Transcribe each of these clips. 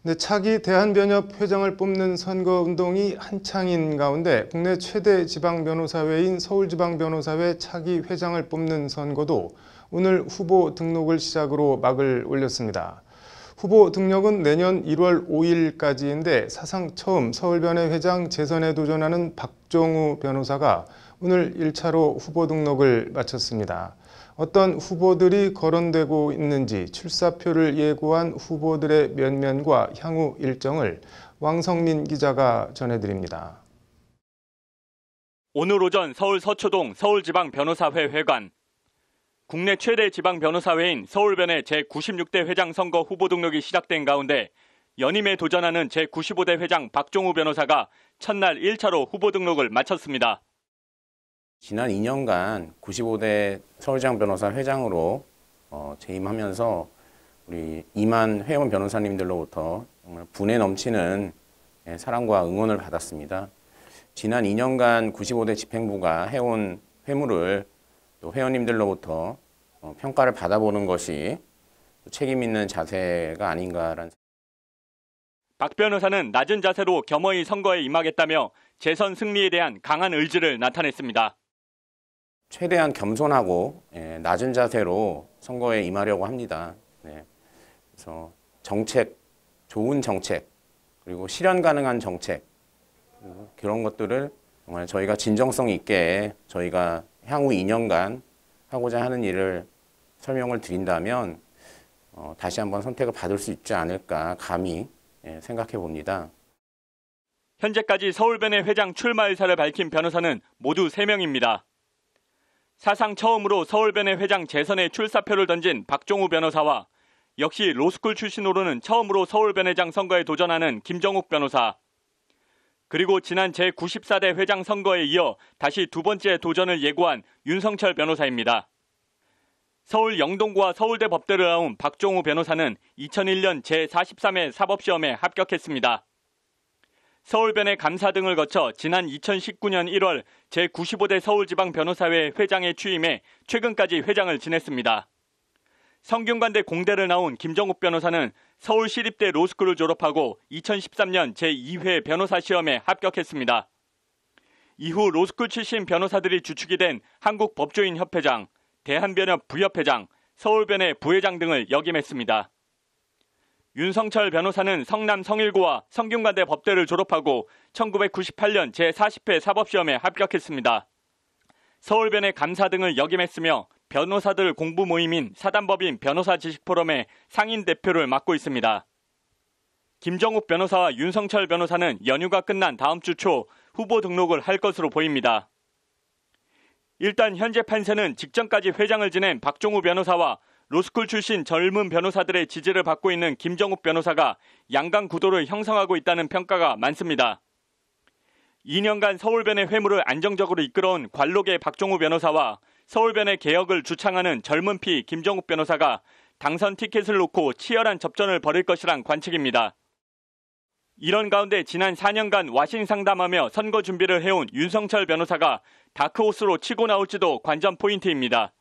네, 차기 대한변협 회장을 뽑는 선거운동이 한창인 가운데 국내 최대 지방변호사회인 서울지방변호사회 차기 회장을 뽑는 선거도 오늘 후보 등록을 시작으로 막을 올렸습니다. 후보 등록은 내년 1월 5일까지인데 사상 처음 서울변회 회장 재선에 도전하는 박종우 변호사가 오늘 1차로 후보 등록을 마쳤습니다. 어떤 후보들이 거론되고 있는지 출사표를 예고한 후보들의 면면과 향후 일정을 왕성민 기자가 전해드립니다. 오늘 오전 서울 서초동 서울지방변호사회 회관. 국내 최대 지방변호사회인 서울변회 제96대 회장 선거 후보 등록이 시작된 가운데 연임에 도전하는 제95대 회장 박종우 변호사가 첫날 1차로 후보 등록을 마쳤습니다. 지난 2년간 95대 서울지방변호사 회장으로 재임하면서 우리 2만 회원 변호사님들로부터 정말 분에 넘치는 사랑과 응원을 받았습니다. 지난 2년간 95대 집행부가 해온 회무를 또 회원님들로부터 평가를 받아보는 것이 책임 있는 자세가 아닌가라는. 박 변호사는 낮은 자세로 겸허히 선거에 임하겠다며 재선 승리에 대한 강한 의지를 나타냈습니다. 최대한 겸손하고 낮은 자세로 선거에 임하려고 합니다. 그래서 정책, 좋은 정책, 그리고 실현 가능한 정책, 그런 것들을 정말 저희가 진정성 있게 저희가 향후 2년간 하고자 하는 일을 설명을 드린다면 다시 한번 선택을 받을 수 있지 않을까 감히 생각해 봅니다. 현재까지 서울변회 회장 출마 의사를 밝힌 변호사는 모두 3명입니다. 사상 처음으로 서울변회 회장 재선에 출사표를 던진 박종우 변호사와 역시 로스쿨 출신으로는 처음으로 서울변회장 선거에 도전하는 김정욱 변호사, 그리고 지난 제94대 회장 선거에 이어 다시 두 번째 도전을 예고한 윤성철 변호사입니다. 서울 영동구와 서울대 법대를 나온 박종우 변호사는 2001년 제43회 사법시험에 합격했습니다. 서울변회 감사 등을 거쳐 지난 2019년 1월 제95대 서울지방변호사회 회장에 취임해 최근까지 회장을 지냈습니다. 성균관대 공대를 나온 김정욱 변호사는 서울시립대 로스쿨을 졸업하고 2013년 제2회 변호사 시험에 합격했습니다. 이후 로스쿨 출신 변호사들이 주축이 된 한국법조인협회장, 대한변협 부협회장, 서울변회 부회장 등을 역임했습니다. 윤성철 변호사는 성남 성일고와 성균관대 법대를 졸업하고 1998년 제40회 사법시험에 합격했습니다. 서울변회 감사 등을 역임했으며 변호사들 공부 모임인 사단법인 변호사지식포럼의 상인 대표를 맡고 있습니다. 김정욱 변호사와 윤성철 변호사는 연휴가 끝난 다음 주 초 후보 등록을 할 것으로 보입니다. 일단 현재 판세는 직전까지 회장을 지낸 박종우 변호사와 로스쿨 출신 젊은 변호사들의 지지를 받고 있는 김정욱 변호사가 양강 구도를 형성하고 있다는 평가가 많습니다. 2년간 서울변회 회무를 안정적으로 이끌어온 관록의 박종우 변호사와 서울변회 개혁을 주창하는 젊은 피 김정욱 변호사가 당선 티켓을 놓고 치열한 접전을 벌일 것이란 관측입니다. 이런 가운데 지난 4년간 와신 상담하며 선거 준비를 해온 윤성철 변호사가 다크호스로 치고 나올지도 관전 포인트입니다.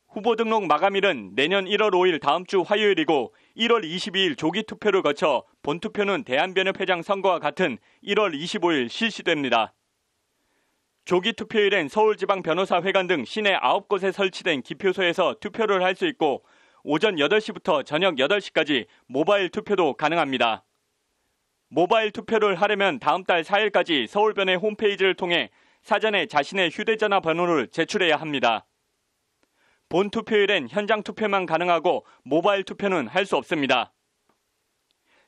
후보 등록 마감일은 내년 1월 5일 다음 주 화요일이고 1월 22일 조기 투표를 거쳐 본투표는 대한변협회장 선거와 같은 1월 25일 실시됩니다. 조기 투표일엔 서울지방변호사회관 등 시내 9곳에 설치된 기표소에서 투표를 할 수 있고 오전 8시부터 저녁 8시까지 모바일 투표도 가능합니다. 모바일 투표를 하려면 다음 달 4일까지 서울변회 홈페이지를 통해 사전에 자신의 휴대전화 번호를 제출해야 합니다. 본 투표일엔 현장 투표만 가능하고 모바일 투표는 할 수 없습니다.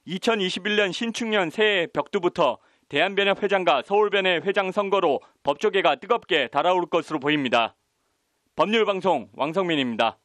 2021년 신축년 새해 벽두부터 대한변협 회장과 서울변회 회장 선거로 법조계가 뜨겁게 달아오를 것으로 보입니다. 법률방송 왕성민입니다.